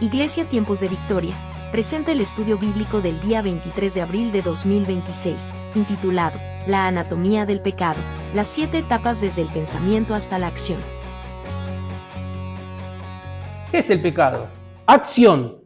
Iglesia Tiempos de Victoria presenta el estudio bíblico del día 23 de abril de 2026, intitulado La anatomía del pecado, las 7 etapas desde el pensamiento hasta la acción. ¿Qué es el pecado? Acción,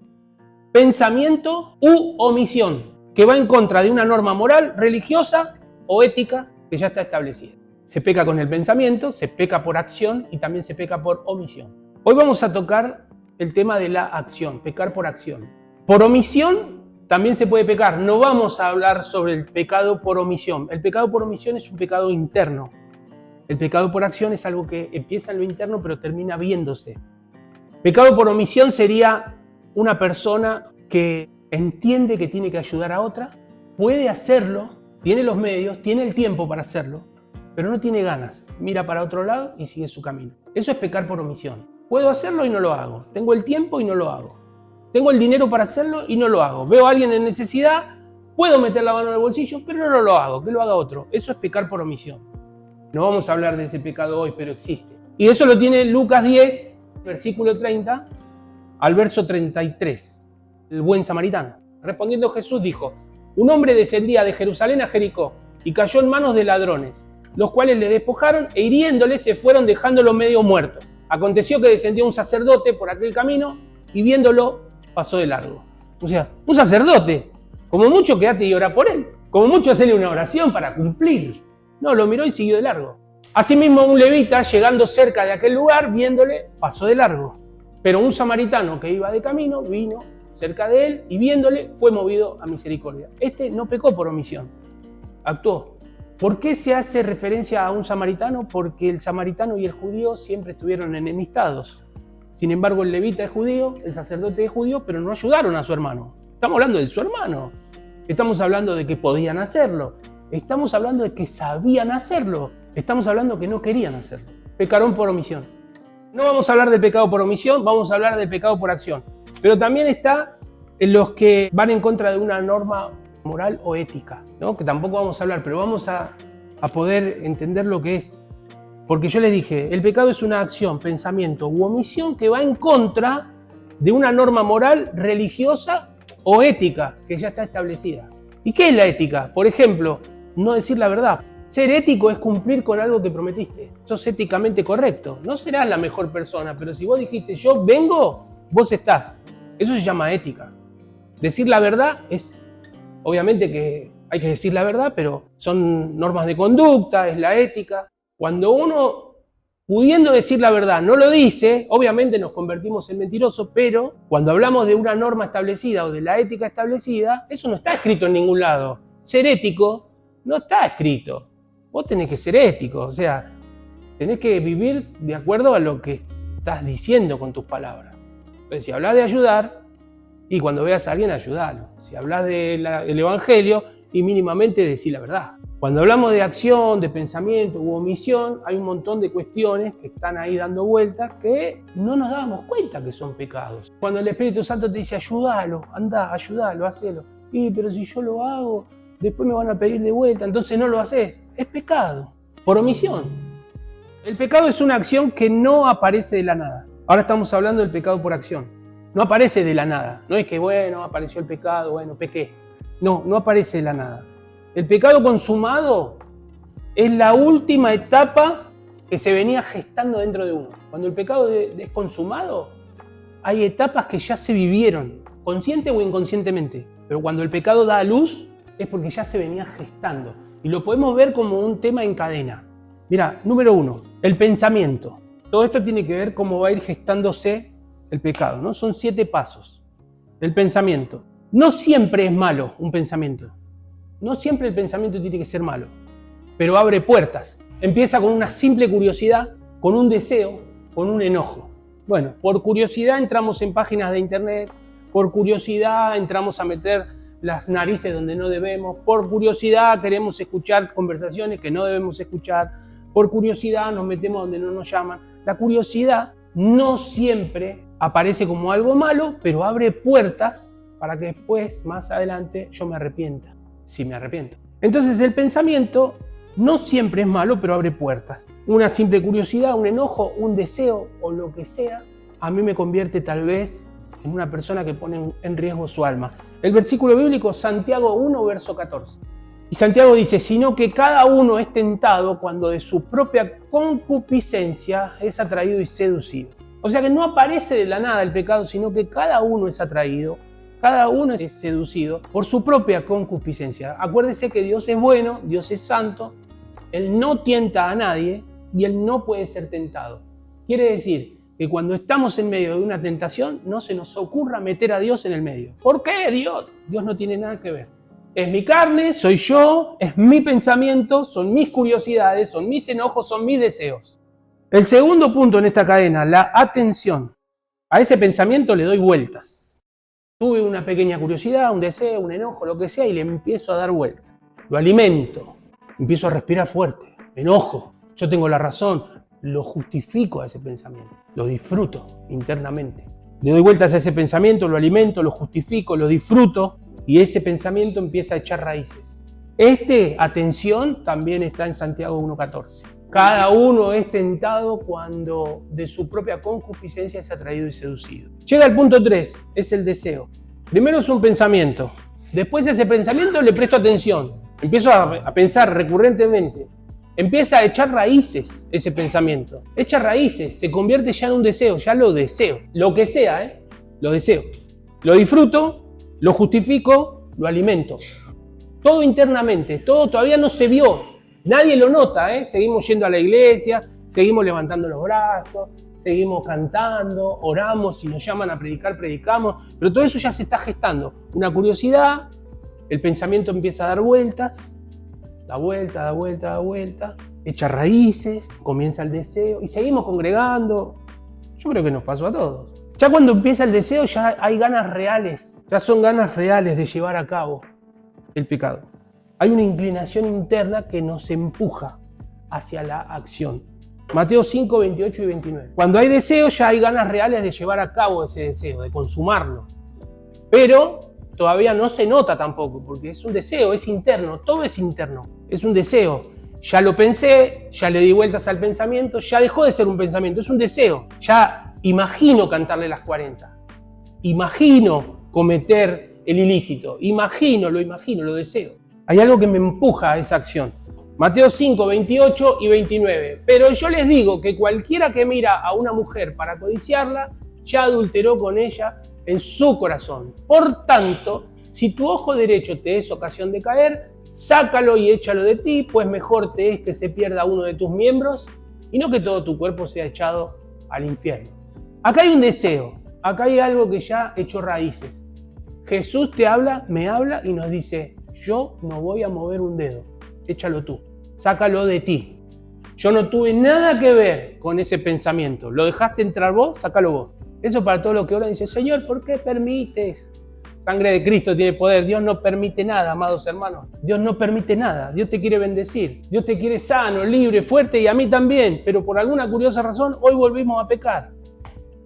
pensamiento u omisión, que va en contra de una norma moral, religiosa o ética que ya está establecida. Se peca con el pensamiento, se peca por acción y también se peca por omisión. Hoy vamos a tocar el tema de la acción, pecar por acción. Por omisión también se puede pecar. No vamos a hablar sobre el pecado por omisión. El pecado por omisión es un pecado interno. El pecado por acción es algo que empieza en lo interno pero termina viéndose. Pecado por omisión sería una persona que entiende que tiene que ayudar a otra, puede hacerlo, tiene los medios, tiene el tiempo para hacerlo, pero no tiene ganas. Mira para otro lado y sigue su camino. Eso es pecar por omisión. Puedo hacerlo y no lo hago. Tengo el tiempo y no lo hago. Tengo el dinero para hacerlo y no lo hago. Veo a alguien en necesidad, puedo meter la mano en el bolsillo, pero no lo hago. Que lo haga otro. Eso es pecar por omisión. No vamos a hablar de ese pecado hoy, pero existe. Y eso lo tiene Lucas 10, versículo 30 al verso 33. El buen samaritano. Respondiendo Jesús dijo: un hombre descendía de Jerusalén a Jericó y cayó en manos de ladrones, los cuales le despojaron e hiriéndole se fueron dejándolo medio muerto. Aconteció que descendió un sacerdote por aquel camino y viéndolo pasó de largo. O sea, un sacerdote, como mucho quédate y ora por él, como mucho hacerle una oración para cumplir. No, lo miró y siguió de largo. Asimismo un levita, llegando cerca de aquel lugar, viéndole, pasó de largo. Pero un samaritano que iba de camino, vino cerca de él y viéndole, fue movido a misericordia. Este no pecó por omisión, actuó. ¿Por qué se hace referencia a un samaritano? Porque el samaritano y el judío siempre estuvieron enemistados. Sin embargo, el levita es judío, el sacerdote es judío, pero no ayudaron a su hermano. Estamos hablando de su hermano. Estamos hablando de que podían hacerlo. Estamos hablando de que sabían hacerlo. Estamos hablando de que no querían hacerlo. Pecaron por omisión. No vamos a hablar del pecado por omisión, vamos a hablar del pecado por acción. Pero también está en los que van en contra de una norma moral o ética, ¿no? Que tampoco vamos a hablar, pero vamos a poder entender lo que es. Porque yo les dije, el pecado es una acción, pensamiento u omisión que va en contra de una norma moral, religiosa o ética que ya está establecida. ¿Y qué es la ética? Por ejemplo, no decir la verdad. Ser ético es cumplir con algo que prometiste. Sos éticamente correcto. No serás la mejor persona, pero si vos dijiste yo vengo, vos estás. Eso se llama ética. Decir la verdad es... Obviamente que hay que decir la verdad, pero son normas de conducta, es la ética. Cuando uno, pudiendo decir la verdad, no lo dice, obviamente nos convertimos en mentirosos, pero cuando hablamos de una norma establecida o de la ética establecida, eso no está escrito en ningún lado. Ser ético no está escrito. Vos tenés que ser ético, o sea, tenés que vivir de acuerdo a lo que estás diciendo con tus palabras. Entonces, si hablas de ayudar, y cuando veas a alguien, ayúdalo. Si hablas del evangelio, y mínimamente decir la verdad. Cuando hablamos de acción, de pensamiento u omisión, hay un montón de cuestiones que están ahí dando vueltas que no nos damos cuenta que son pecados. Cuando el Espíritu Santo te dice, ayúdalo, anda, ayúdalo, hacelo. Pero si yo lo hago, después me van a pedir de vuelta, entonces no lo haces. Es pecado, por omisión. El pecado es una acción que no aparece de la nada. Ahora estamos hablando del pecado por acción. No aparece de la nada. No es que, bueno, apareció el pecado, bueno, pequé. No aparece de la nada. El pecado consumado es la última etapa que se venía gestando dentro de uno. Cuando el pecado es consumado, hay etapas que ya se vivieron, consciente o inconscientemente. Pero cuando el pecado da a luz, es porque ya se venía gestando. Y lo podemos ver como un tema en cadena. Mira, número 1, el pensamiento. Todo esto tiene que ver cómo va a ir gestándose el pecado, ¿no? Son 7 pasos. El pensamiento. No siempre es malo un pensamiento. No siempre el pensamiento tiene que ser malo. Pero abre puertas. Empieza con una simple curiosidad, con un deseo, con un enojo. Bueno, por curiosidad entramos en páginas de internet. Por curiosidad entramos a meter las narices donde no debemos. Por curiosidad queremos escuchar conversaciones que no debemos escuchar. Por curiosidad nos metemos donde no nos llaman. La curiosidad no siempre aparece como algo malo, pero abre puertas para que después, más adelante, yo me arrepienta, si me arrepiento. Entonces el pensamiento no siempre es malo, pero abre puertas. Una simple curiosidad, un enojo, un deseo o lo que sea, a mí me convierte tal vez en una persona que pone en riesgo su alma. El versículo bíblico, Santiago 1, verso 14. Y Santiago dice, sino que cada uno es tentado cuando de su propia concupiscencia es atraído y seducido. O sea que no aparece de la nada el pecado, sino que cada uno es atraído, cada uno es seducido por su propia concupiscencia. Acuérdese que Dios es bueno, Dios es santo, Él no tienta a nadie y Él no puede ser tentado. Quiere decir que cuando estamos en medio de una tentación, no se nos ocurra meter a Dios en el medio. ¿Por qué Dios? Dios no tiene nada que ver. Es mi carne, soy yo, es mi pensamiento, son mis curiosidades, son mis enojos, son mis deseos. El segundo punto en esta cadena, la atención. A ese pensamiento le doy vueltas. Tuve una pequeña curiosidad, un deseo, un enojo, lo que sea, y le empiezo a dar vueltas. Lo alimento, empiezo a respirar fuerte, me enojo, yo tengo la razón, lo justifico a ese pensamiento, lo disfruto internamente. Le doy vueltas a ese pensamiento, lo alimento, lo justifico, lo disfruto, y ese pensamiento empieza a echar raíces. Atención, también está en Santiago 1.14. Cada uno es tentado cuando de su propia concupiscencia es atraído y seducido. Llega el punto 3, es el deseo. Primero es un pensamiento. Después a ese pensamiento le presto atención. Empiezo a pensar recurrentemente. Empieza a echar raíces ese pensamiento. Echa raíces, se convierte ya en un deseo, ya lo deseo. Lo que sea, lo deseo. Lo disfruto, lo justifico, lo alimento. Todo internamente, todo todavía no se vio. Nadie lo nota, Seguimos yendo a la iglesia, seguimos levantando los brazos, seguimos cantando, oramos, si nos llaman a predicar, predicamos. Pero todo eso ya se está gestando. Una curiosidad, el pensamiento empieza a dar vueltas, da vuelta, da vuelta, da vuelta, echa raíces, comienza el deseo y seguimos congregando. Yo creo que nos pasó a todos. Ya cuando empieza el deseo ya hay ganas reales, ya son ganas reales de llevar a cabo el pecado. Hay una inclinación interna que nos empuja hacia la acción. Mateo 5, 28 y 29. Cuando hay deseo ya hay ganas reales de llevar a cabo ese deseo, de consumarlo. Pero todavía no se nota tampoco, porque es un deseo, es interno, todo es interno, es un deseo. Ya lo pensé, ya le di vueltas al pensamiento, ya dejó de ser un pensamiento, es un deseo. Ya imagino cantarle las 40, imagino cometer el ilícito, lo deseo. Hay algo que me empuja a esa acción. Mateo 5, 28 y 29. Pero yo les digo que cualquiera que mira a una mujer para codiciarla, ya adulteró con ella en su corazón. Por tanto, si tu ojo derecho te es ocasión de caer, sácalo y échalo de ti, pues mejor te es que se pierda uno de tus miembros y no que todo tu cuerpo sea echado al infierno. Acá hay un deseo, acá hay algo que ya echó raíces. Jesús te habla, me habla y nos dice, yo no voy a mover un dedo, échalo tú, sácalo de ti. Yo no tuve nada que ver con ese pensamiento, lo dejaste entrar vos, sácalo vos. Eso para todos los que oran dicen, Señor, ¿por qué permites? Sangre de Cristo tiene poder. Dios no permite nada, amados hermanos. Dios no permite nada. Dios te quiere bendecir. Dios te quiere sano, libre, fuerte y a mí también. Pero por alguna curiosa razón, hoy volvimos a pecar.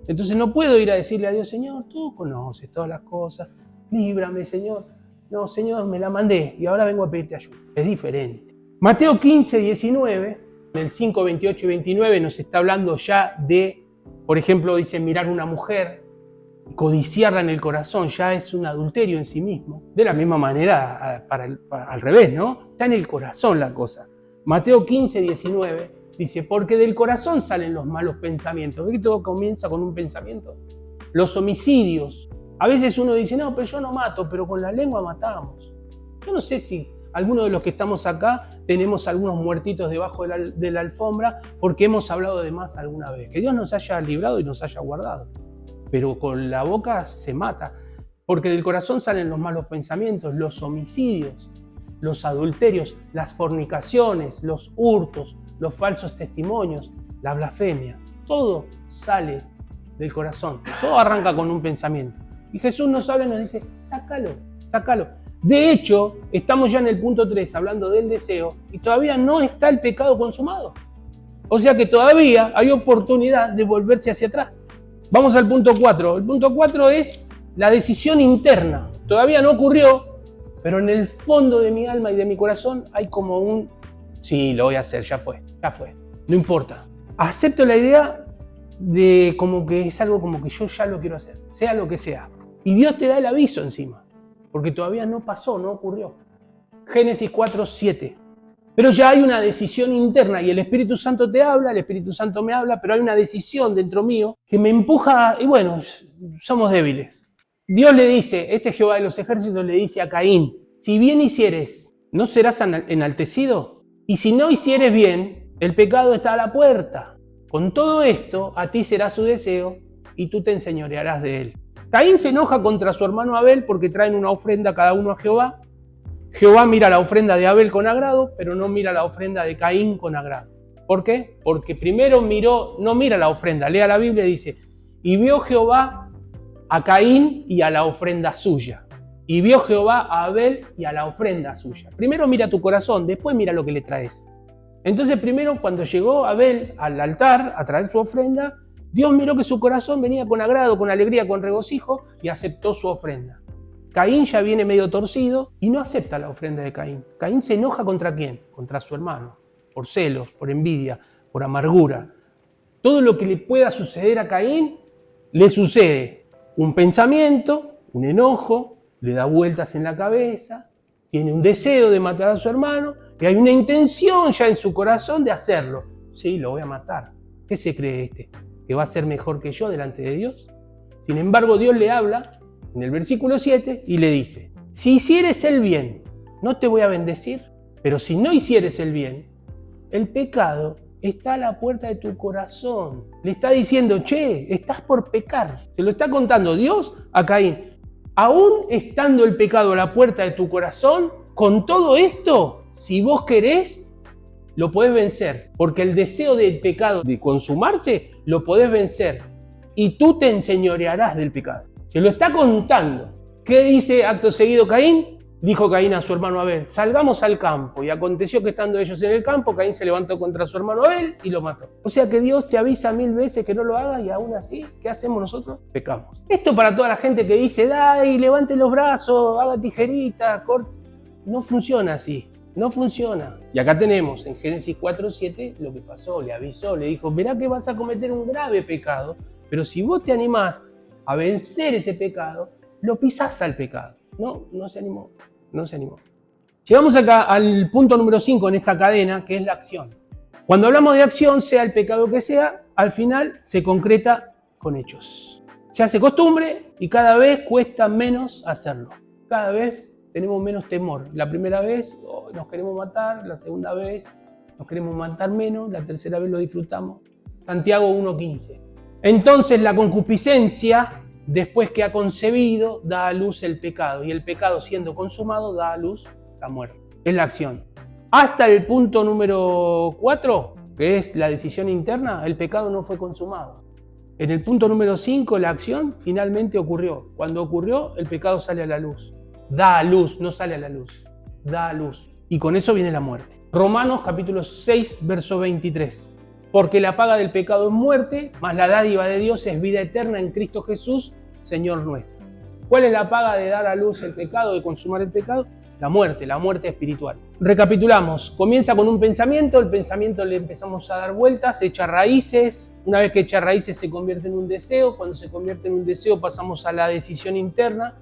Entonces no puedo ir a decirle a Dios, Señor, tú conoces todas las cosas. Líbrame, Señor. No, Señor, me la mandé y ahora vengo a pedirte ayuda. Es diferente. Mateo 15, 19, en el 5, 28 y 29 nos está hablando ya de, por ejemplo, dice mirar una mujer, codiciarla en el corazón, ya es un adulterio en sí mismo. De la misma manera, al revés, ¿no? Está en el corazón la cosa. Mateo 15, 19 dice, porque del corazón salen los malos pensamientos. ¿Ves que todo comienza con un pensamiento? Los homicidios. A veces uno dice, no, pero yo no mato, pero con la lengua matamos. Yo no sé si algunos de los que estamos acá tenemos algunos muertitos debajo de la alfombra porque hemos hablado de más alguna vez. Que Dios nos haya librado y nos haya guardado. Pero con la boca se mata, porque del corazón salen los malos pensamientos, los homicidios, los adulterios, las fornicaciones, los hurtos, los falsos testimonios, la blasfemia. Todo sale del corazón, todo arranca con un pensamiento. Y Jesús nos habla y nos dice, sácalo, sácalo. De hecho, estamos ya en el punto 3 hablando del deseo y todavía no está el pecado consumado. O sea que todavía hay oportunidad de volverse hacia atrás. Vamos al punto 4. El punto 4 es la decisión interna. Todavía no ocurrió, pero en el fondo de mi alma y de mi corazón hay como un, sí, lo voy a hacer, ya fue, no importa. Acepto la idea de como que es algo como que yo ya lo quiero hacer, sea lo que sea. Y Dios te da el aviso encima, porque todavía no pasó, no ocurrió. Génesis 4:7. Pero ya hay una decisión interna y el Espíritu Santo te habla, el Espíritu Santo me habla, pero hay una decisión dentro mío que me empuja, y bueno, somos débiles. Dios le dice, Jehová de los ejércitos le dice a Caín, si bien hicieres, ¿no serás enaltecido? Y si no hicieres bien, el pecado está a la puerta. Con todo esto, a ti será su deseo y tú te enseñorearás de él. Caín se enoja contra su hermano Abel porque traen una ofrenda cada uno a Jehová. Jehová mira la ofrenda de Abel con agrado, pero no mira la ofrenda de Caín con agrado. ¿Por qué? Porque primero no mira la ofrenda, lea la Biblia y dice, y vio Jehová a Caín y a la ofrenda suya. Y vio Jehová a Abel y a la ofrenda suya. Primero mira tu corazón, después mira lo que le traes. Entonces primero cuando llegó Abel al altar a traer su ofrenda, Dios miró que su corazón venía con agrado, con alegría, con regocijo y aceptó su ofrenda. Caín ya viene medio torcido y no acepta la ofrenda de Caín. Caín se enoja ¿contra quién? Contra su hermano, por celos, por envidia, por amargura. Todo lo que le pueda suceder a Caín, le sucede un pensamiento, un enojo, le da vueltas en la cabeza, tiene un deseo de matar a su hermano y hay una intención ya en su corazón de hacerlo. Sí, lo voy a matar. ¿Qué se cree este? ¿Que va a ser mejor que yo delante de Dios? Sin embargo, Dios le habla en el versículo 7 y le dice, si hicieres el bien, no te voy a bendecir, pero si no hicieres el bien, el pecado está a la puerta de tu corazón. Le está diciendo, che, estás por pecar. Se lo está contando Dios a Caín. Aún estando el pecado a la puerta de tu corazón, con todo esto, si vos querés, lo podés vencer. Porque el deseo del pecado de consumarse, lo podés vencer. Y tú te enseñorearás del pecado. Se lo está contando. ¿Qué dice acto seguido Caín? Dijo Caín a su hermano Abel, salgamos al campo. Y aconteció que estando ellos en el campo, Caín se levantó contra su hermano Abel y lo mató. O sea que Dios te avisa 1000 veces que no lo hagas y aún así, ¿qué hacemos nosotros? Pecamos. Esto para toda la gente que dice, dai, levante los brazos, haga tijerita, corte. No funciona así. No funciona. Y acá tenemos en Génesis 4:7 lo que pasó. Le avisó, le dijo, verá que vas a cometer un grave pecado, pero si vos te animás a vencer ese pecado, lo pisás al pecado. No se animó. No se animó. Llegamos acá al punto número 5 en esta cadena, que es la acción. Cuando hablamos de acción, sea el pecado que sea, al final se concreta con hechos. Se hace costumbre y cada vez cuesta menos hacerlo. Cada vez tenemos menos temor. La primera vez nos queremos matar, la segunda vez nos queremos matar menos, la tercera vez lo disfrutamos. Santiago 1:15. Entonces la concupiscencia, después que ha concebido, da a luz el pecado. Y el pecado, siendo consumado, da a luz la muerte. Es la acción. Hasta el punto número 4, que es la decisión interna, el pecado no fue consumado. En el punto número 5, la acción finalmente ocurrió. Cuando ocurrió, el pecado sale a la luz. Da a luz, no sale a la luz. Da a luz. Y con eso viene la muerte. Romanos capítulo 6, verso 23. Porque la paga del pecado es muerte, mas la dádiva de Dios es vida eterna en Cristo Jesús, Señor nuestro. ¿Cuál es la paga de dar a luz el pecado, de consumar el pecado? La muerte espiritual. Recapitulamos, comienza con un pensamiento, el pensamiento le empezamos a dar vueltas, echa raíces, una vez que echa raíces se convierte en un deseo, cuando se convierte en un deseo pasamos a la decisión interna,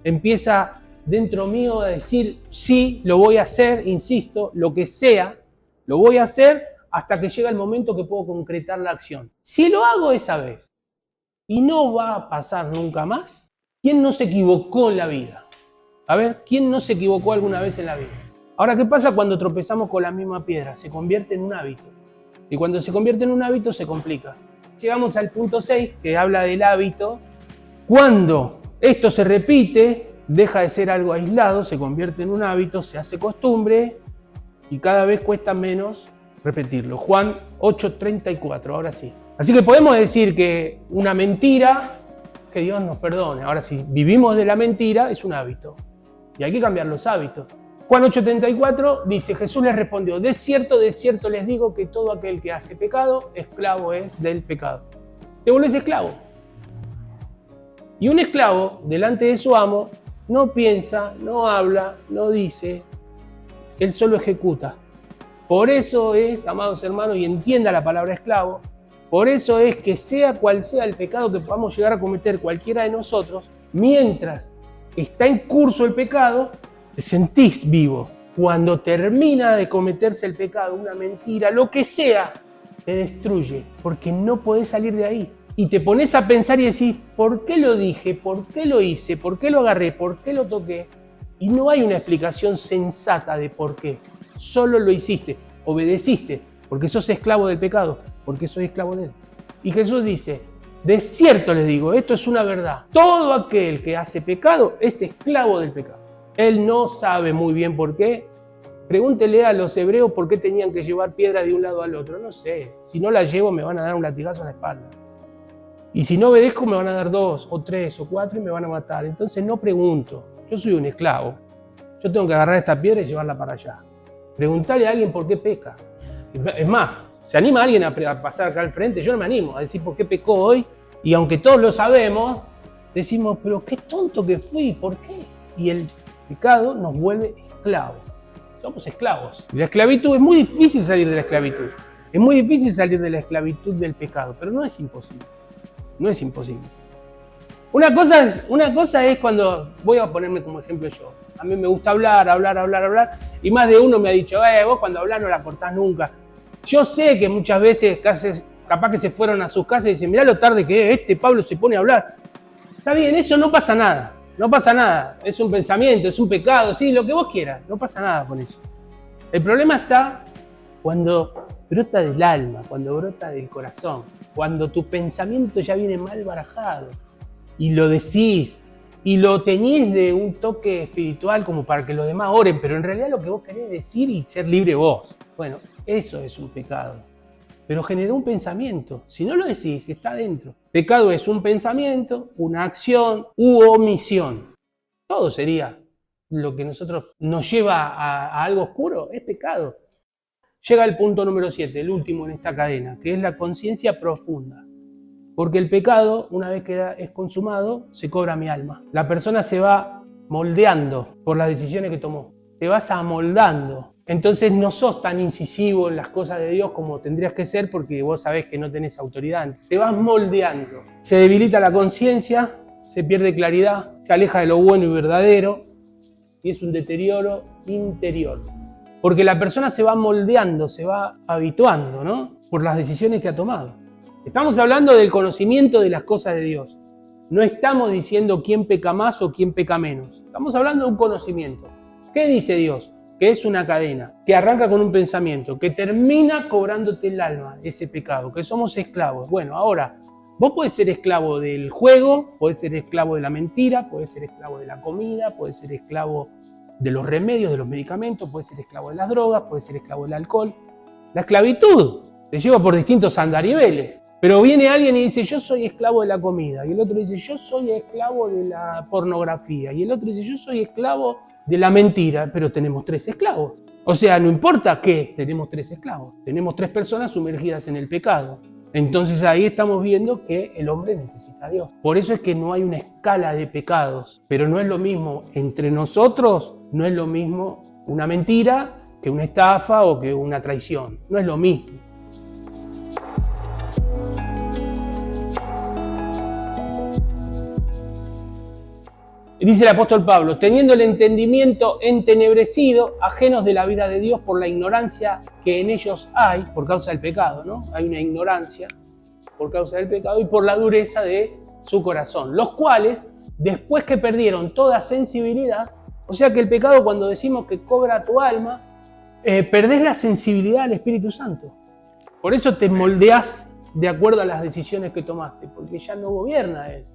empieza dentro mío a decir, sí, lo voy a hacer, insisto, lo que sea, lo voy a hacer hasta que llega el momento que puedo concretar la acción. Si lo hago esa vez y no va a pasar nunca más, ¿quién no se equivocó en la vida? A ver, ¿quién no se equivocó alguna vez en la vida? Ahora, ¿qué pasa cuando tropezamos con la misma piedra? Se convierte en un hábito. Y cuando se convierte en un hábito, se complica. Llegamos al punto 6, que habla del hábito. Cuando esto se repite, deja de ser algo aislado, se convierte en un hábito, se hace costumbre y cada vez cuesta menos repetirlo. Juan 8:34, ahora sí. Así que podemos decir que una mentira, que Dios nos perdone. Ahora, si vivimos de la mentira, es un hábito. Y hay que cambiar los hábitos. Juan 8:34 dice, Jesús les respondió, de cierto les digo que todo aquel que hace pecado, esclavo es del pecado. Te vuelves esclavo. Y un esclavo, delante de su amo, no piensa, no habla, no dice, él solo ejecuta. Por eso es, amados hermanos, y entienda la palabra esclavo, Por eso es que sea cual sea el pecado que podamos llegar a cometer cualquiera de nosotros, mientras está en curso el pecado, te sentís vivo. Cuando termina de cometerse el pecado, una mentira, lo que sea, te destruye, porque no podés salir de ahí. Y te pones a pensar y decís, ¿por qué lo dije? ¿Por qué lo hice? ¿Por qué lo agarré? ¿Por qué lo toqué? Y no hay una explicación sensata de por qué. Solo lo hiciste, obedeciste, porque sos esclavo del pecado, porque sos esclavo de él. Y Jesús dice, de cierto les digo, esto es una verdad. Todo aquel que hace pecado es esclavo del pecado. Él no sabe muy bien por qué. Pregúntele a los hebreos por qué tenían que llevar piedra de un lado al otro. No sé, si no la llevo me van a dar un latigazo en la espalda. Y si no obedezco me van a dar 2 o 3 o 4 y me van a matar. Entonces no pregunto, yo soy un esclavo. Yo tengo que agarrar esta piedra y llevarla para allá. Preguntarle a alguien por qué peca. Es más, ¿se anima alguien a pasar acá al frente? Yo no me animo a decir por qué pecó hoy. Y aunque todos lo sabemos, decimos, pero qué tonto que fui, ¿por qué? Y el pecado nos vuelve esclavos. Somos esclavos. Y la esclavitud, es muy difícil salir de la esclavitud. Es muy difícil salir de la esclavitud del pecado, pero no es imposible. No es imposible. Una cosa es cuando, voy a ponerme como ejemplo yo. A mí me gusta hablar, y más de uno me ha dicho, vos cuando hablas no la cortás nunca. Yo sé que muchas veces, capaz que se fueron a sus casas y dicen, mirá lo tarde que es, Pablo se pone a hablar. Está bien, eso no pasa nada. No pasa nada, es un pensamiento, es un pecado, sí, lo que vos quieras, no pasa nada con eso. El problema está cuando brota del alma, cuando brota del corazón, cuando tu pensamiento ya viene mal barajado y lo decís y lo teñís de un toque espiritual como para que los demás oren, pero en realidad lo que vos querés decir y ser libre vos. Bueno, eso es un pecado. Pero generó un pensamiento. Si no lo decís, está dentro. Pecado es un pensamiento, una acción u omisión. Todo sería lo que nos lleva a algo oscuro, es pecado. Llega el punto número 7, el último en esta cadena, que es la conciencia profunda. Porque el pecado, una vez que es consumado, se cobra mi alma. La persona se va moldeando por las decisiones que tomó. Te vas amoldando. Entonces no sos tan incisivo en las cosas de Dios como tendrías que ser porque vos sabés que no tenés autoridad. Te vas moldeando. Se debilita la conciencia, se pierde claridad, se aleja de lo bueno y verdadero y es un deterioro interior. Porque la persona se va moldeando, se va habituando, ¿no? Por las decisiones que ha tomado. Estamos hablando del conocimiento de las cosas de Dios. No estamos diciendo quién peca más o quién peca menos. Estamos hablando de un conocimiento. ¿Qué dice Dios? Que es una cadena, que arranca con un pensamiento, que termina cobrándote el alma, ese pecado, que somos esclavos. Bueno, ahora, vos podés ser esclavo del juego, podés ser esclavo de la mentira, podés ser esclavo de la comida, podés ser esclavo de los remedios, de los medicamentos, podés ser esclavo de las drogas, podés ser esclavo del alcohol. La esclavitud te lleva por distintos andariveles. Pero viene alguien y dice, yo soy esclavo de la comida, y el otro dice, yo soy esclavo de la pornografía, y el otro dice, yo soy esclavo de la mentira, pero tenemos 3 esclavos. O sea, no importa qué, tenemos 3 esclavos. Tenemos 3 personas sumergidas en el pecado. Entonces ahí estamos viendo que el hombre necesita a Dios. Por eso es que no hay una escala de pecados, pero no es lo mismo entre nosotros, no es lo mismo una mentira que una estafa o que una traición. No es lo mismo. Dice el apóstol Pablo, teniendo el entendimiento entenebrecido, ajenos de la vida de Dios por la ignorancia que en ellos hay, por causa del pecado, ¿no? Hay una ignorancia por causa del pecado y por la dureza de su corazón, los cuales, después que perdieron toda sensibilidad, o sea que el pecado, cuando decimos que cobra tu alma, perdés la sensibilidad al Espíritu Santo. Por eso te moldeás de acuerdo a las decisiones que tomaste, porque ya no gobierna Él.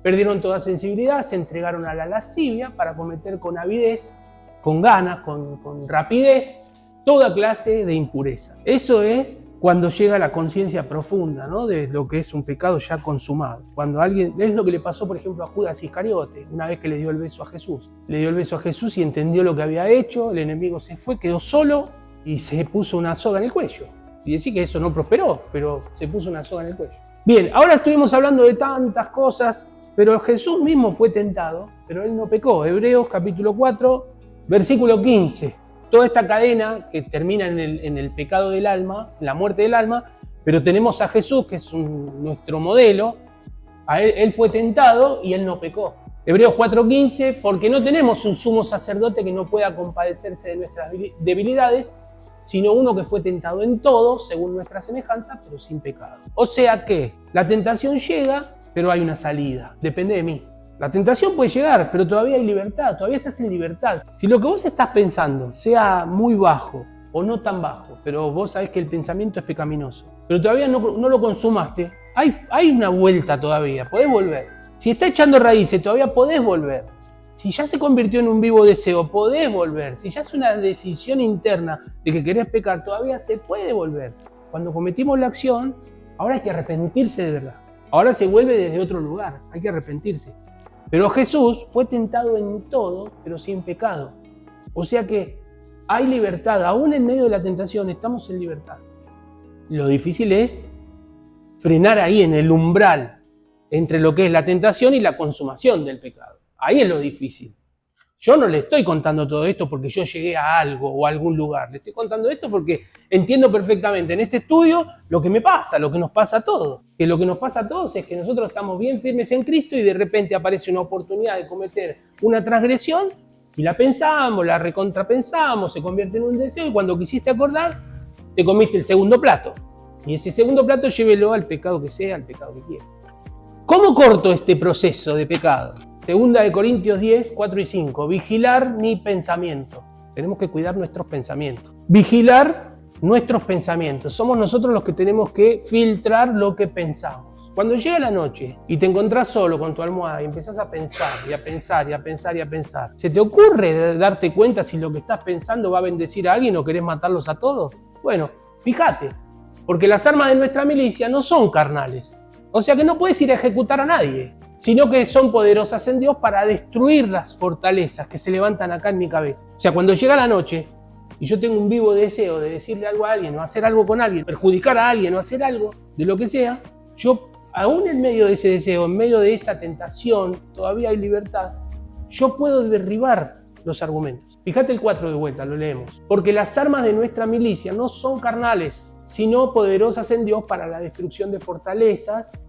Perdieron toda sensibilidad, se entregaron a la lascivia para cometer con avidez, con ganas, con rapidez, toda clase de impureza. Eso es cuando llega la conciencia profunda, ¿no? De lo que es un pecado ya consumado. Cuando alguien, es lo que le pasó, por ejemplo, a Judas Iscariote, una vez que le dio el beso a Jesús. Le dio el beso a Jesús y entendió lo que había hecho, el enemigo se fue, quedó solo y se puso una soga en el cuello. Y decir que eso no prosperó, pero se puso una soga en el cuello. Bien, ahora estuvimos hablando de tantas cosas, pero Jesús mismo fue tentado, pero Él no pecó. Hebreos capítulo 4, versículo 15. Toda esta cadena que termina en el pecado del alma, la muerte del alma, Pero tenemos a Jesús, que es nuestro modelo. Él fue tentado y él no pecó. Hebreos 4:15, porque no tenemos un sumo sacerdote que no pueda compadecerse de nuestras debilidades, sino uno que fue tentado en todo, según nuestra semejanza, pero sin pecado. O sea que la tentación llega, pero hay una salida. Depende de mí. La tentación puede llegar, pero todavía hay libertad, todavía estás en libertad. Si lo que vos estás pensando sea muy bajo o no tan bajo, pero vos sabés que el pensamiento es pecaminoso, pero todavía no lo consumaste, hay una vuelta todavía, podés volver. Si está echando raíces, todavía podés volver. Si ya se convirtió en un vivo deseo, podés volver. Si ya es una decisión interna de que querés pecar, todavía se puede volver. Cuando cometimos la acción, ahora hay que arrepentirse de verdad. Ahora se vuelve desde otro lugar, hay que arrepentirse. Pero Jesús fue tentado en todo, pero sin pecado. O sea que hay libertad, aún en medio de la tentación estamos en libertad. Lo difícil es frenar ahí en el umbral entre lo que es la tentación y la consumación del pecado. Ahí es lo difícil. Yo no le estoy contando todo esto porque yo llegué a algo o a algún lugar. Le estoy contando esto porque entiendo perfectamente en este estudio lo que me pasa, lo que nos pasa a todos. Que lo que nos pasa a todos es que nosotros estamos bien firmes en Cristo y de repente aparece una oportunidad de cometer una transgresión y la pensamos, la recontrapensamos, se convierte en un deseo y cuando quisiste acordar, te comiste el segundo plato. Y ese segundo plato llévelo al pecado que sea, al pecado que quiera. ¿Cómo corto este proceso de pecado? 2 Corintios 10, 4 y 5. Vigilar mi pensamiento. Tenemos que cuidar nuestros pensamientos. Vigilar nuestros pensamientos. Somos nosotros los que tenemos que filtrar lo que pensamos. Cuando llega la noche y te encontrás solo con tu almohada y empezás a pensar y a pensar y a pensar y a pensar, ¿se te ocurre darte cuenta si lo que estás pensando va a bendecir a alguien o querés matarlos a todos? Bueno, fíjate, porque las armas de nuestra milicia no son carnales. O sea que no puedes ir a ejecutar a nadie, sino que son poderosas en Dios para destruir las fortalezas que se levantan acá en mi cabeza. O sea, cuando llega la noche y yo tengo un vivo deseo de decirle algo a alguien o hacer algo con alguien, perjudicar a alguien o hacer algo de lo que sea, yo, aún en medio de ese deseo, en medio de esa tentación, todavía hay libertad, yo puedo derribar los argumentos. Fíjate el 4 de vuelta, lo leemos. Porque las armas de nuestra milicia no son carnales, sino poderosas en Dios para la destrucción de fortalezas,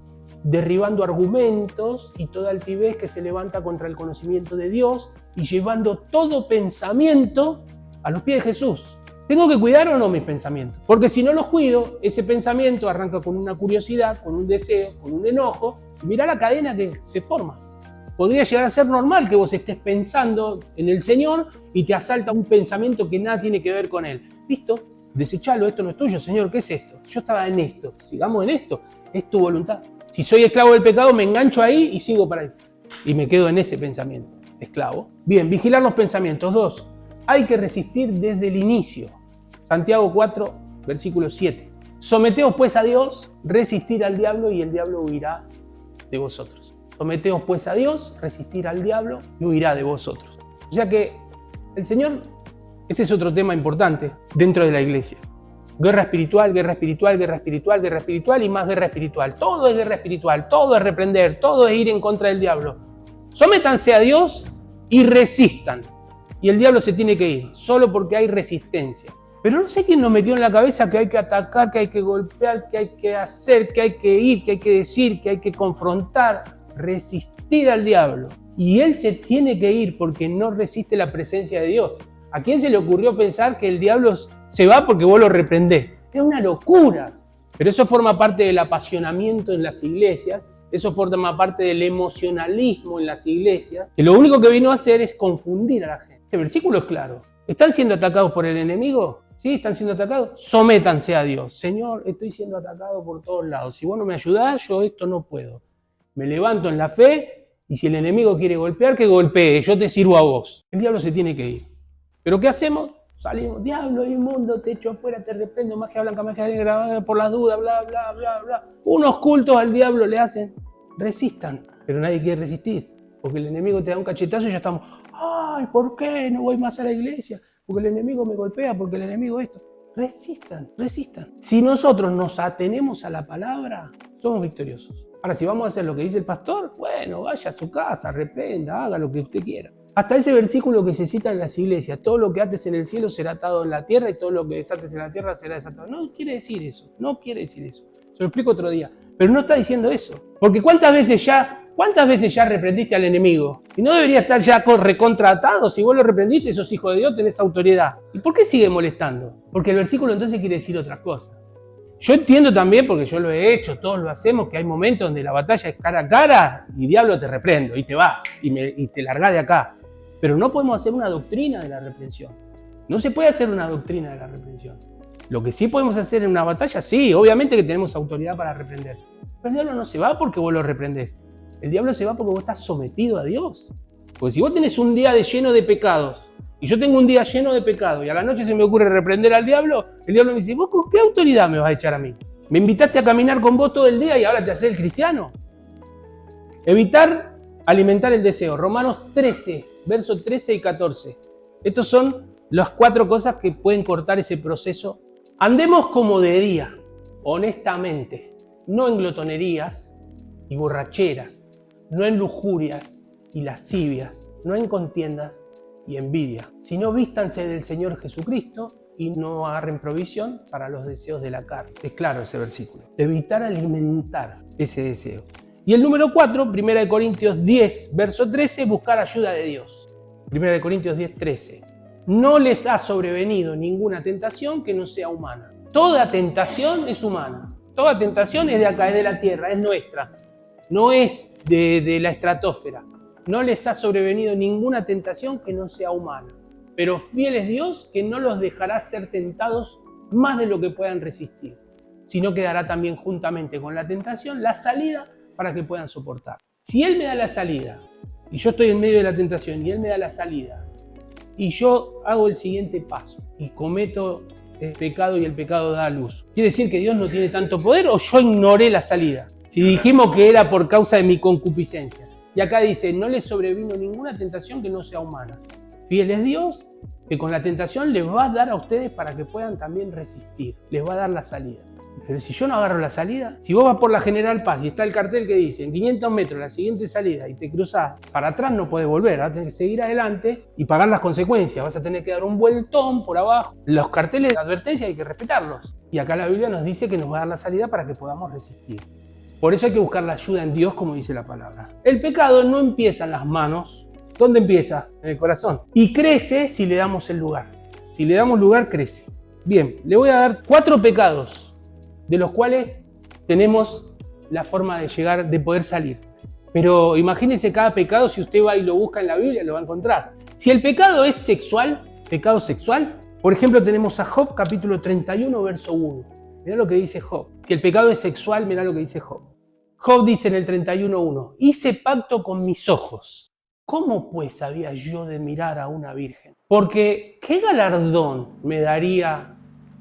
derribando argumentos y toda altivez que se levanta contra el conocimiento de Dios y llevando todo pensamiento a los pies de Jesús. ¿Tengo que cuidar o no mis pensamientos? Porque si no los cuido, ese pensamiento arranca con una curiosidad, con un deseo, con un enojo, y mirá la cadena que se forma. Podría llegar a ser normal que vos estés pensando en el Señor y te asalta un pensamiento que nada tiene que ver con Él. ¿Listo? Desechalo, esto no es tuyo, Señor, ¿qué es esto? Yo estaba en esto, sigamos en esto, es tu voluntad. Si soy esclavo del pecado, me engancho ahí y sigo para ahí. Y me quedo en ese pensamiento, esclavo. Bien, vigilar los pensamientos. 2. Hay que resistir desde el inicio. Santiago 4, versículo 7. Someteos pues a Dios, resistir al diablo y el diablo huirá de vosotros. Someteos pues a Dios, resistir al diablo y huirá de vosotros. O sea que el Señor, este es otro tema importante dentro de la iglesia. Guerra espiritual, guerra espiritual, guerra espiritual, guerra espiritual y más guerra espiritual. Todo es guerra espiritual, todo es reprender, todo es ir en contra del diablo. Sométanse a Dios y resistan. Y el diablo se tiene que ir, solo porque hay resistencia. Pero no sé quién nos metió en la cabeza que hay que atacar, que hay que golpear, que hay que hacer, que hay que ir, que hay que decir, que hay que confrontar, resistir al diablo. Y él se tiene que ir porque no resiste la presencia de Dios. ¿A quién se le ocurrió pensar que el diablo se va porque vos lo reprendés? Es una locura. Pero eso forma parte del apasionamiento en las iglesias, eso forma parte del emocionalismo en las iglesias, que lo único que vino a hacer es confundir a la gente. Este versículo es claro. ¿Están siendo atacados por el enemigo? ¿Sí? ¿Están siendo atacados? Sométanse a Dios. Señor, estoy siendo atacado por todos lados. Si vos no me ayudás, yo esto no puedo. Me levanto en la fe y si el enemigo quiere golpear, que golpee. Yo te sirvo a vos. El diablo se tiene que ir. ¿Pero qué hacemos? Salimos, diablo inmundo, te echo afuera, te reprendo, magia blanca, magia negra, por las dudas, bla, bla, bla, bla. Unos cultos al diablo le hacen. Resistan, pero nadie quiere resistir. Porque el enemigo te da un cachetazo y ya estamos, ay, ¿por qué no voy más a la iglesia? Porque el enemigo me golpea, porque el enemigo esto. Resistan, resistan. Si nosotros nos atenemos a la palabra, somos victoriosos. Ahora, si vamos a hacer lo que dice el pastor, bueno, vaya a su casa, reprenda, haga lo que usted quiera. Hasta ese versículo que se cita en las iglesias, todo lo que ates en el cielo será atado en la tierra y todo lo que desates en la tierra será desatado. No quiere decir eso, no quiere decir eso. Se lo explico otro día. Pero no está diciendo eso. Porque ¿cuántas veces ya reprendiste al enemigo? Y no debería estar ya recontratado. Si vos lo reprendiste, sos hijo de Dios, tenés autoridad. ¿Y por qué sigue molestando? Porque el versículo entonces quiere decir otra cosa. Yo entiendo también, porque yo lo he hecho, todos lo hacemos, que hay momentos donde la batalla es cara a cara y diablo te reprendo y te vas y te largás de acá. Pero no podemos hacer una doctrina de la reprensión. No se puede hacer una doctrina de la reprensión. Lo que sí podemos hacer en una batalla, sí, obviamente que tenemos autoridad para reprender. Pero el diablo no se va porque vos lo reprendés. El diablo se va porque vos estás sometido a Dios. Porque si vos tenés un día lleno de pecados, y yo tengo un día lleno de pecados, y a la noche se me ocurre reprender al diablo, el diablo me dice, ¿vos con qué autoridad me vas a echar a mí? Me invitaste a caminar con vos todo el día y ahora te haces el cristiano. Evitar alimentar el deseo. Romanos 13, versos 13 y 14. Estos son las 4 cosas que pueden cortar ese proceso. Andemos como de día, honestamente, no en glotonerías y borracheras, no en lujurias y lascivias, no en contiendas y envidia, sino vístanse del Señor Jesucristo y no agarren provisión para los deseos de la carne. Es claro ese versículo. Evitar alimentar ese deseo. Y el número 4, 1 Corintios 10, verso 13, buscar ayuda de Dios. 1 Corintios 10, 13. No les ha sobrevenido ninguna tentación que no sea humana. Toda tentación es humana. Toda tentación es de acá, es de la tierra, es nuestra. No es de la estratosfera. No les ha sobrevenido ninguna tentación que no sea humana. Pero fiel es Dios que no los dejará ser tentados más de lo que puedan resistir, sino que dará también juntamente con la tentación la salida para que puedan soportar. Si Él me da la salida, y yo estoy en medio de la tentación, y Él me da la salida, y yo hago el siguiente paso, y cometo el pecado y el pecado da luz, ¿quiere decir que Dios no tiene tanto poder o yo ignoré la salida? Si dijimos que era por causa de mi concupiscencia. Y acá dice, no les sobrevino ninguna tentación que no sea humana. Fiel es Dios, que con la tentación les va a dar a ustedes para que puedan también resistir. Les va a dar la salida. Pero si yo no agarro la salida, si vos vas por la General Paz y está el cartel que dice en 500 metros la siguiente salida y te cruzás, para atrás no podés volver, vas a tener que seguir adelante y pagar las consecuencias, vas a tener que dar un vueltón por abajo. Los carteles de advertencia hay que respetarlos. Y acá la Biblia nos dice que nos va a dar la salida para que podamos resistir. Por eso hay que buscar la ayuda en Dios, como dice la palabra. El pecado no empieza en las manos. ¿Dónde empieza? En el corazón. Y crece si le damos el lugar. Si le damos lugar, crece. Bien, le voy a dar 4 pecados de los cuales tenemos la forma de llegar, de poder salir. Pero imagínense cada pecado, si usted va y lo busca en la Biblia, lo va a encontrar. Si el pecado es sexual, pecado sexual, por ejemplo tenemos a Job capítulo 31, verso 1. Mirá lo que dice Job. Si el pecado es sexual, mirá lo que dice Job. Job dice en el 31:1, hice pacto con mis ojos. ¿Cómo pues había yo de mirar a una virgen? Porque ¿qué galardón me daría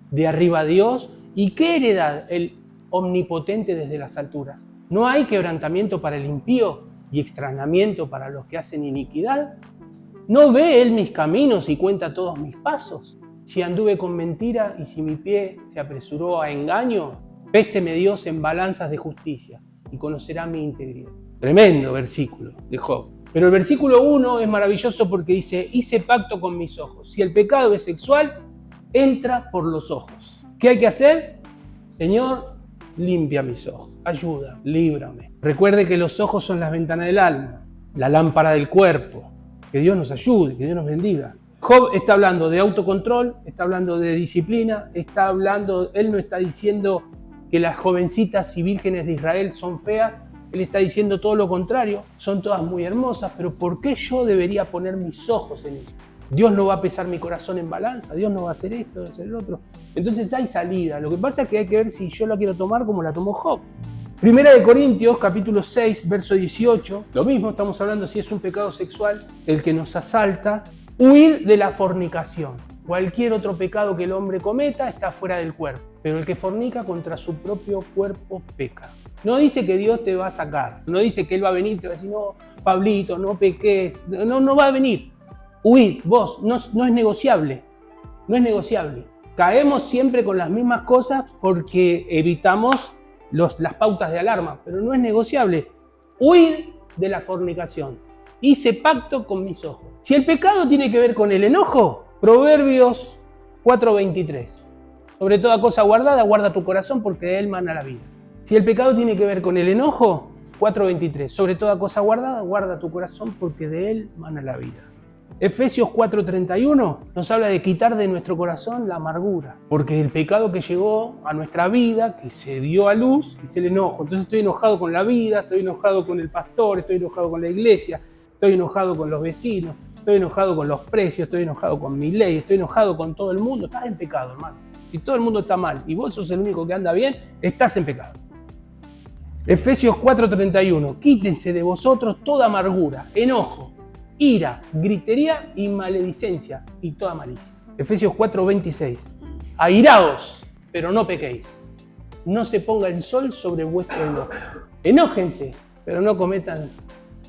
de arriba Dios? ¿Y qué heredad el omnipotente desde las alturas? ¿No hay quebrantamiento para el impío y extrañamiento para los que hacen iniquidad? ¿No ve él mis caminos y cuenta todos mis pasos? Si anduve con mentira y si mi pie se apresuró a engaño, péseme Dios en balanzas de justicia y conocerá mi integridad. Tremendo versículo de Job. Pero el versículo 1 es maravilloso porque dice, hice pacto con mis ojos. Si el pecado es sexual, entra por los ojos. ¿Qué hay que hacer? Señor, limpia mis ojos, ayuda, líbrame. Recuerde que los ojos son las ventanas del alma, la lámpara del cuerpo. Que Dios nos ayude, que Dios nos bendiga. Job está hablando de autocontrol, está hablando de disciplina, él no está diciendo que las jovencitas y vírgenes de Israel son feas, él está diciendo todo lo contrario, son todas muy hermosas, pero ¿por qué yo debería poner mis ojos en ellas? Dios no va a pesar mi corazón en balanza, Dios no va a hacer esto, va a hacer el otro. Entonces hay salida, lo que pasa es que hay que ver si yo la quiero tomar como la tomó Job. 1 Corintios, capítulo 6, verso 18, lo mismo, estamos hablando si es un pecado sexual, el que nos asalta, huir de la fornicación. Cualquier otro pecado que el hombre cometa está fuera del cuerpo, pero el que fornica contra su propio cuerpo peca. No dice que Dios te va a sacar, no dice que Él va a venir y te va a decir, no, Pablito, no peques, no va a venir. Huid, vos, no es negociable, no es negociable. Caemos siempre con las mismas cosas porque evitamos las pautas de alarma, pero no es negociable. Huir de la fornicación. hice pacto con mis ojos. Si el pecado tiene que ver con el enojo, Proverbios 4:23. Sobre toda cosa guardada, guarda tu corazón porque de él mana la vida. Si el pecado tiene que ver con el enojo, 4:23. Sobre toda cosa guardada, guarda tu corazón porque de él mana la vida. Efesios 4:31 nos habla de quitar de nuestro corazón la amargura, porque el pecado que llegó a nuestra vida, que se dio a luz, es el enojo. Entonces estoy enojado con la vida, estoy enojado con el pastor, estoy enojado con la iglesia, estoy enojado con los vecinos, estoy enojado con los precios, estoy enojado con mi ley, estoy enojado con todo el mundo. Estás en pecado, hermano. Si todo el mundo está mal y vos sos el único que anda bien, estás en pecado. Efesios 4:31. Quítense de vosotros toda amargura, enojo, ira, gritería y maledicencia y toda malicia. Efesios 4:26. Airaos, pero no pequéis. No se ponga el sol sobre vuestro enojo. Enójense, pero no cometan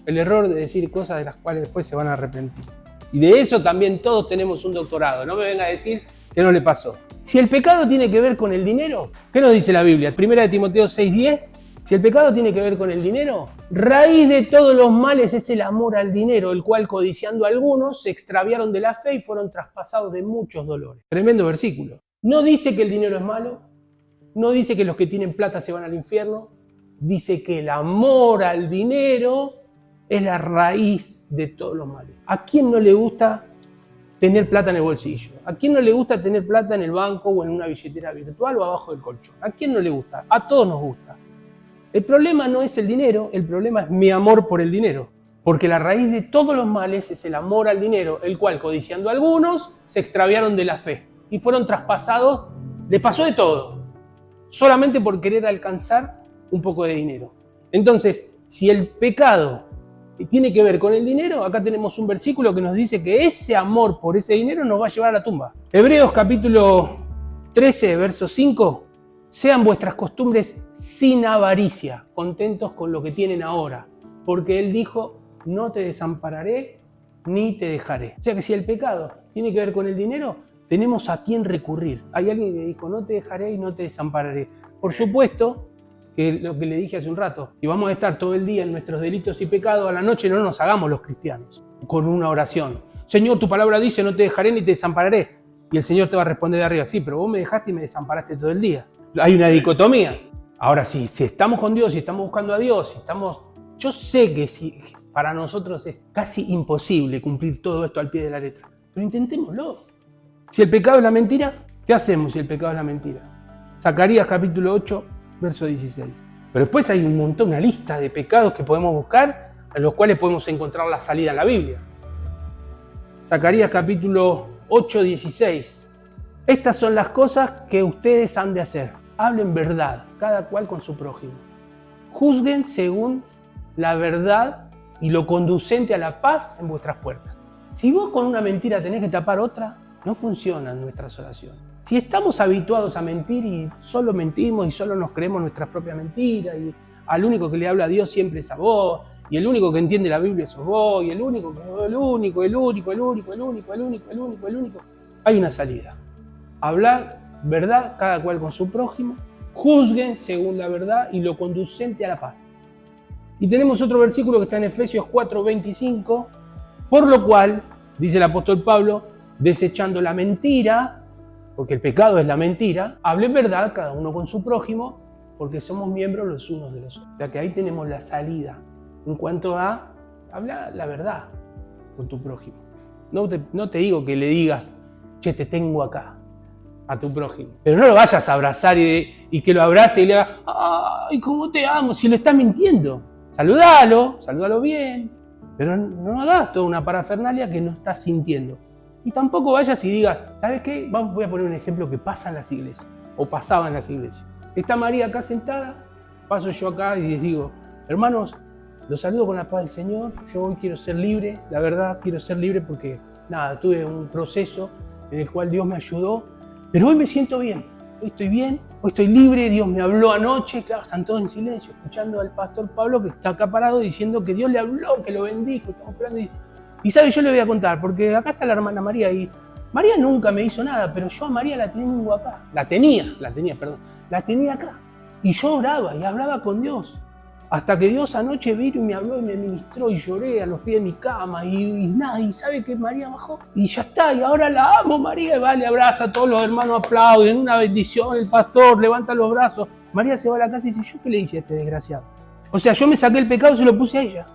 el error de decir cosas de las cuales después se van a arrepentir. Y de eso también todos tenemos un doctorado. No me venga a decir que no le pasó. Si el pecado tiene que ver con el dinero, ¿qué nos dice la Biblia? 1 de Timoteo 6:10. Si el pecado tiene que ver con el dinero, raíz de todos los males es el amor al dinero, el cual codiciando algunos se extraviaron de la fe y fueron traspasados de muchos dolores. Tremendo versículo. No dice que el dinero es malo, no dice que los que tienen plata se van al infierno, dice que el amor al dinero es la raíz de todos los males. ¿A quién no le gusta tener plata en el bolsillo? ¿A quién no le gusta tener plata en el banco o en una billetera virtual o abajo del colchón? ¿A quién no le gusta? A todos nos gusta. El problema no es el dinero, el problema es mi amor por el dinero. Porque la raíz de todos los males es el amor al dinero, el cual, codiciando a algunos, se extraviaron de la fe y fueron traspasados, les pasó de todo, solamente por querer alcanzar un poco de dinero. Entonces, si el pecado tiene que ver con el dinero, acá tenemos un versículo que nos dice que ese amor por ese dinero nos va a llevar a la tumba. Hebreos capítulo 13, verso 5. Sean vuestras costumbres sin avaricia, contentos con lo que tienen ahora, porque Él dijo, no te desampararé ni te dejaré. O sea que si el pecado tiene que ver con el dinero, tenemos a quién recurrir. Hay alguien que dijo, no te dejaré y no te desampararé. Por supuesto, que lo que le dije hace un rato, si vamos a estar todo el día en nuestros delitos y pecados, a la noche no nos hagamos los cristianos, con una oración. Señor, tu palabra dice, no te dejaré ni te desampararé. Y el Señor te va a responder de arriba, sí, pero vos me dejaste y me desamparaste todo el día. Hay una dicotomía. Ahora sí, si estamos con Dios, si estamos buscando a Dios, si estamos... Yo sé que para nosotros es casi imposible cumplir todo esto al pie de la letra, pero intentémoslo. Si el pecado es la mentira, ¿qué hacemos si el pecado es la mentira? Zacarías capítulo 8, verso 16. Pero después hay un montón, una lista de pecados que podemos buscar, en los cuales podemos encontrar la salida en la Biblia. Zacarías capítulo 8, 16. Estas son las cosas que ustedes han de hacer. Hablen verdad, cada cual con su prójimo. Juzguen según la verdad y lo conducente a la paz en vuestras puertas. Si vos con una mentira tenés que tapar otra, no funcionan nuestras oraciones. Si estamos habituados a mentir y solo mentimos y solo nos creemos nuestras propias mentiras y al único que le habla a Dios siempre es a vos y el único que entiende la Biblia sos vos y el único, hay una salida. Hablar verdad, cada cual con su prójimo, juzguen según la verdad y lo conducente a la paz. Y tenemos otro versículo que está en Efesios 4:25, por lo cual, dice el apóstol Pablo, desechando la mentira, porque el pecado es la mentira, hablen verdad cada uno con su prójimo, porque somos miembros los unos de los otros. O sea que ahí tenemos la salida en cuanto a hablar la verdad con tu prójimo. No te digo que le digas, che, te tengo acá, a tu prójimo. Pero no lo vayas a abrazar y que lo abrace y le haga, ay, cómo te amo, si lo estás mintiendo. Saludalo bien, pero no hagas toda una parafernalia que no estás sintiendo. Y tampoco vayas y digas, ¿sabes qué? Voy a poner un ejemplo que pasa en las iglesias, o pasaba en las iglesias. Está María acá sentada, paso yo acá y les digo, hermanos, los saludo con la paz del Señor, yo hoy quiero ser libre, la verdad quiero ser libre porque, tuve un proceso en el cual Dios me ayudó. Pero hoy me siento bien, hoy estoy bien, hoy estoy libre, Dios me habló anoche, claro, están todos en silencio, escuchando al pastor Pablo que está acá parado diciendo que Dios le habló, que lo bendijo, estamos esperando. Y sabe, yo le voy a contar, porque acá está la hermana María y María nunca me hizo nada, pero yo a María la tengo acá, la tenía acá. Y yo oraba y hablaba con Dios. Hasta que Dios anoche vino y me habló y me ministró y lloré a los pies de mi cama y nada, y sabe que María bajó y ya está, y ahora la amo María, y va, le abraza, a todos los hermanos aplauden, una bendición, el pastor levanta los brazos. María se va a la casa y dice, ¿yo qué le hice a este desgraciado? O sea, yo me saqué el pecado y se lo puse a ella.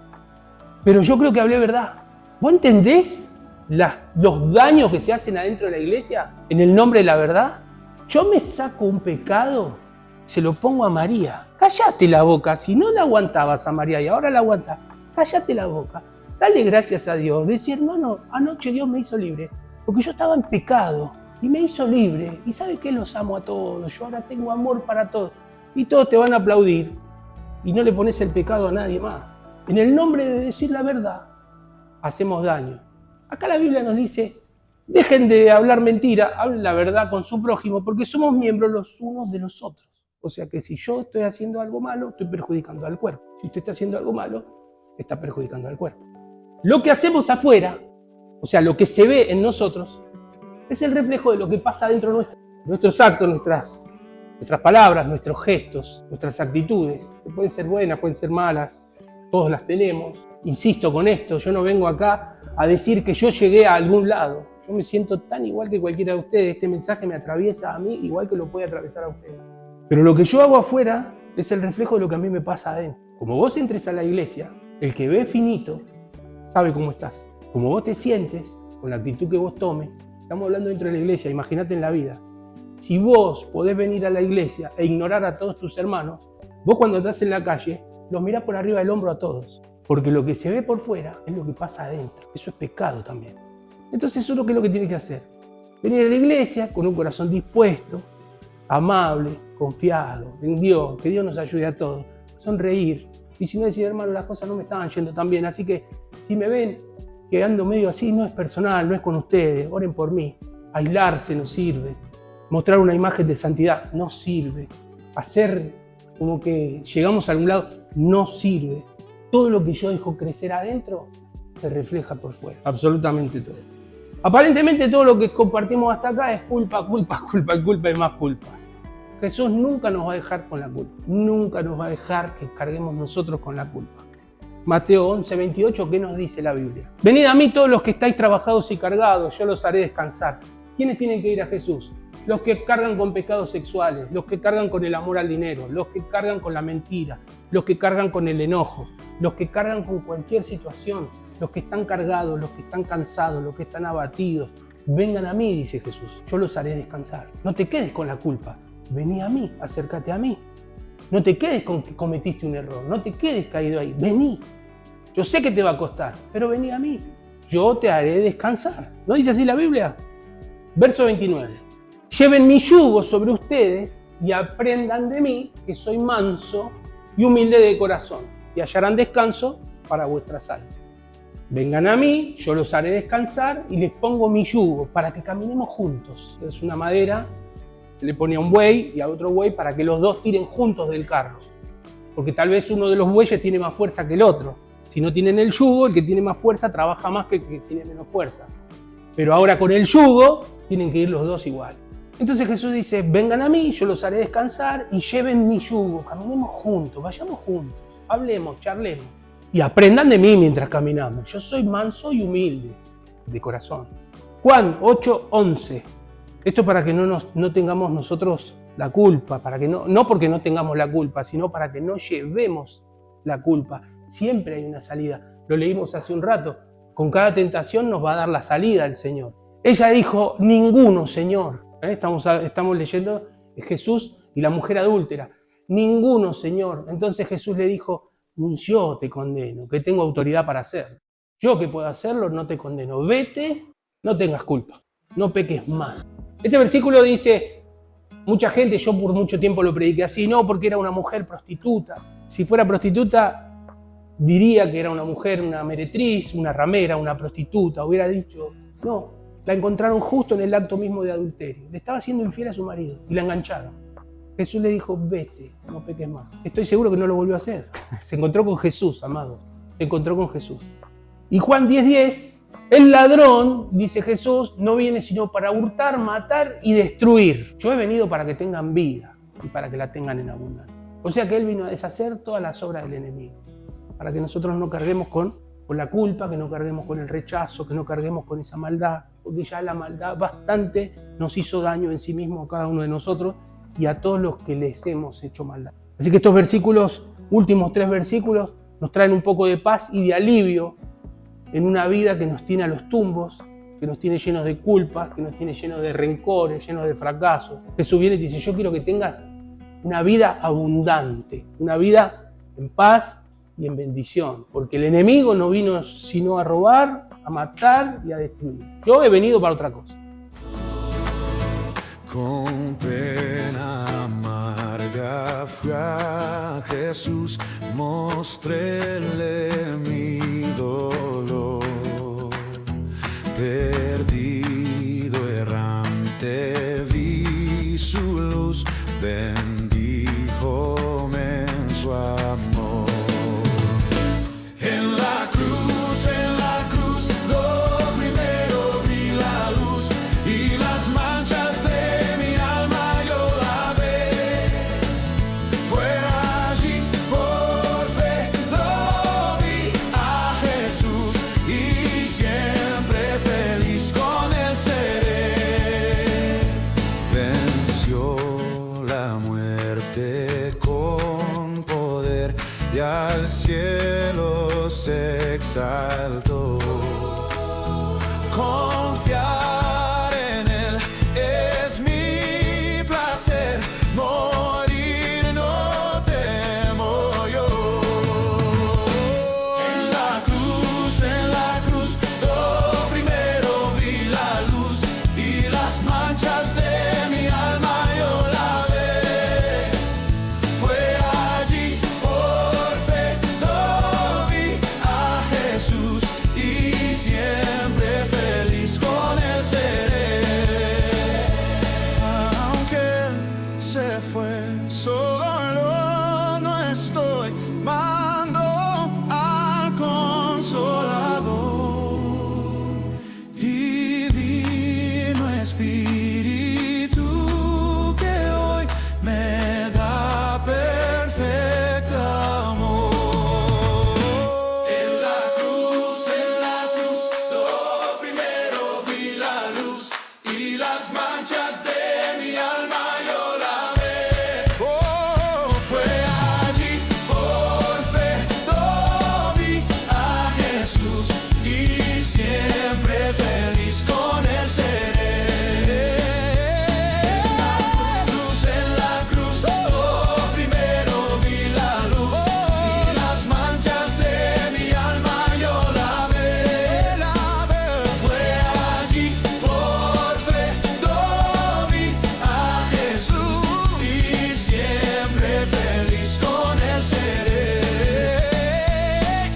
Pero yo creo que hablé verdad. ¿Vos entendés los daños que se hacen adentro de la iglesia en el nombre de la verdad? Yo me saco un pecado, se lo pongo a María. Cállate la boca, si no la aguantabas a María y ahora la aguantas, cállate la boca. Dale gracias a Dios. Decir, hermano, anoche Dios me hizo libre, porque yo estaba en pecado y me hizo libre. Y ¿sabe qué? Los amo a todos. Yo ahora tengo amor para todos. Y todos te van a aplaudir. Y no le pones el pecado a nadie más. En el nombre de decir la verdad, hacemos daño. Acá la Biblia nos dice, dejen de hablar mentira, hablen la verdad con su prójimo, porque somos miembros los unos de los otros. O sea que si yo estoy haciendo algo malo, estoy perjudicando al cuerpo. Si usted está haciendo algo malo, está perjudicando al cuerpo. Lo que hacemos afuera, o sea, lo que se ve en nosotros, es el reflejo de lo que pasa dentro nuestro. Nuestros actos, nuestras palabras, nuestros gestos, nuestras actitudes, que pueden ser buenas, pueden ser malas, todos las tenemos. Insisto con esto, yo no vengo acá a decir que yo llegué a algún lado. Yo me siento tan igual que cualquiera de ustedes. Este mensaje me atraviesa a mí igual que lo puede atravesar a ustedes. Pero lo que yo hago afuera es el reflejo de lo que a mí me pasa adentro. Como vos entres a la iglesia, el que ve finito sabe cómo estás. Como vos te sientes, con la actitud que vos tomes, estamos hablando dentro de la iglesia, imagínate en la vida. Si vos podés venir a la iglesia e ignorar a todos tus hermanos, vos cuando estás en la calle, los mirás por arriba del hombro a todos. Porque lo que se ve por fuera es lo que pasa adentro. Eso es pecado también. Entonces eso es lo que tiene que hacer. Venir a la iglesia con un corazón dispuesto, amable, confiado en Dios, que Dios nos ayude a todos. Sonreír. Y si no, decir, hermano, las cosas no me estaban yendo tan bien. Así que si me ven que ando medio así, no es personal, no es con ustedes. Oren por mí. Aislarse no sirve. Mostrar una imagen de santidad no sirve. Hacer como que llegamos a algún lado no sirve. Todo lo que yo dejo crecer adentro se refleja por fuera. Absolutamente todo. Aparentemente todo lo que compartimos hasta acá es culpa, culpa, culpa, culpa y más culpa. Jesús nunca nos va a dejar con la culpa. Nunca nos va a dejar que carguemos nosotros con la culpa. Mateo 11:28, ¿qué nos dice la Biblia? Venid a mí todos los que estáis trabajados y cargados, yo los haré descansar. ¿Quiénes tienen que ir a Jesús? Los que cargan con pecados sexuales, los que cargan con el amor al dinero, los que cargan con la mentira, los que cargan con el enojo, los que cargan con cualquier situación, los que están cargados, los que están cansados, los que están abatidos. Vengan a mí, dice Jesús, yo los haré descansar. No te quedes con la culpa, vení a mí, acércate a mí. No te quedes con que cometiste un error, no te quedes caído ahí, vení. Yo sé que te va a costar, pero vení a mí, yo te haré descansar. ¿No dice así la Biblia? Verso 29. Lleven mi yugo sobre ustedes y aprendan de mí, que soy manso y humilde de corazón, y hallarán descanso para vuestras almas. Vengan a mí, yo los haré descansar y les pongo mi yugo para que caminemos juntos. Entonces una madera se le pone a un buey y a otro buey para que los dos tiren juntos del carro. Porque tal vez uno de los bueyes tiene más fuerza que el otro. Si no tienen el yugo, el que tiene más fuerza trabaja más que el que tiene menos fuerza. Pero ahora con el yugo tienen que ir los dos igual. Entonces Jesús dice, vengan a mí, yo los haré descansar y lleven mi yugo, caminemos juntos, vayamos juntos, hablemos, charlemos. Y aprendan de mí mientras caminamos. Yo soy manso y humilde de corazón. Juan 8:11. Esto para que no tengamos nosotros la culpa, para que no porque no tengamos la culpa, sino para que no llevemos la culpa. Siempre hay una salida. Lo leímos hace un rato. Con cada tentación nos va a dar la salida el Señor. Ella dijo, ninguno, Señor. Estamos leyendo Jesús y la mujer adúltera. Ninguno, Señor. Entonces Jesús le dijo, ni yo te condeno, que tengo autoridad para hacerlo. Yo que puedo hacerlo, no te condeno. Vete, no tengas culpa, no peques más. Este versículo dice, mucha gente, yo por mucho tiempo lo prediqué así, no, porque era una mujer prostituta. Si fuera prostituta, diría que era una mujer, una meretriz, una ramera, una prostituta. Hubiera dicho, no. La encontraron justo en el acto mismo de adulterio. Le estaba siendo infiel a su marido y la engancharon. Jesús le dijo, vete, no peques más. Estoy seguro que no lo volvió a hacer. Se encontró con Jesús, amados. Se encontró con Jesús. Y Juan 10:10, el ladrón, dice Jesús, no viene sino para hurtar, matar y destruir. Yo he venido para que tengan vida y para que la tengan en abundancia. O sea que Él vino a deshacer todas las obras del enemigo, para que nosotros no carguemos con la culpa, que no carguemos con el rechazo, que no carguemos con esa maldad, porque ya la maldad bastante nos hizo daño en sí mismo a cada uno de nosotros y a todos los que les hemos hecho maldad. Así que estos versículos, últimos 3 versículos, nos traen un poco de paz y de alivio en una vida que nos tiene a los tumbos, que nos tiene llenos de culpas, que nos tiene llenos de rencores, llenos de fracasos. Jesús viene y te dice, yo quiero que tengas una vida abundante, una vida en paz y en bendición, porque el enemigo no vino sino a robar, a matar y a destruir. Yo he venido para otra cosa. Con pena amarga fui a Jesús, mostréle mi dolor. Perdido, errante, vi su luz, bendíjome en su amor. En la cruz, lo primero vi la luz y las manchas de mi alma yo lavé. Fue allí por fe lo vi a Jesús y siempre feliz con él seré. Venció la muerte con poder y al cielo se exaltó. Confiar en él es mi placer, morir no temo yo. En la cruz, lo primero vi la luz y las manchas de mi alma yo lavé. Fue allí por fe lo vi a Jesús y siempre feliz con él seré. Aunque él se fue, solo no estoy, mando al Consolador. Divino Espíritu que hoy me da perfecto amor. En la cruz, lo primero vi la luz y las manchas de mi alma yo lavé. Oh, fue allí por fe lo vi a Jesús y siempre feliz con él seré. En la cruz, lo primero vi la luz y las manchas de mi alma yo lavé. Fue allí por fe lo vi a Jesús y siempre feliz con él seré.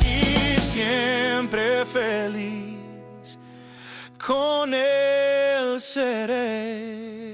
Y siempre feliz con él seré.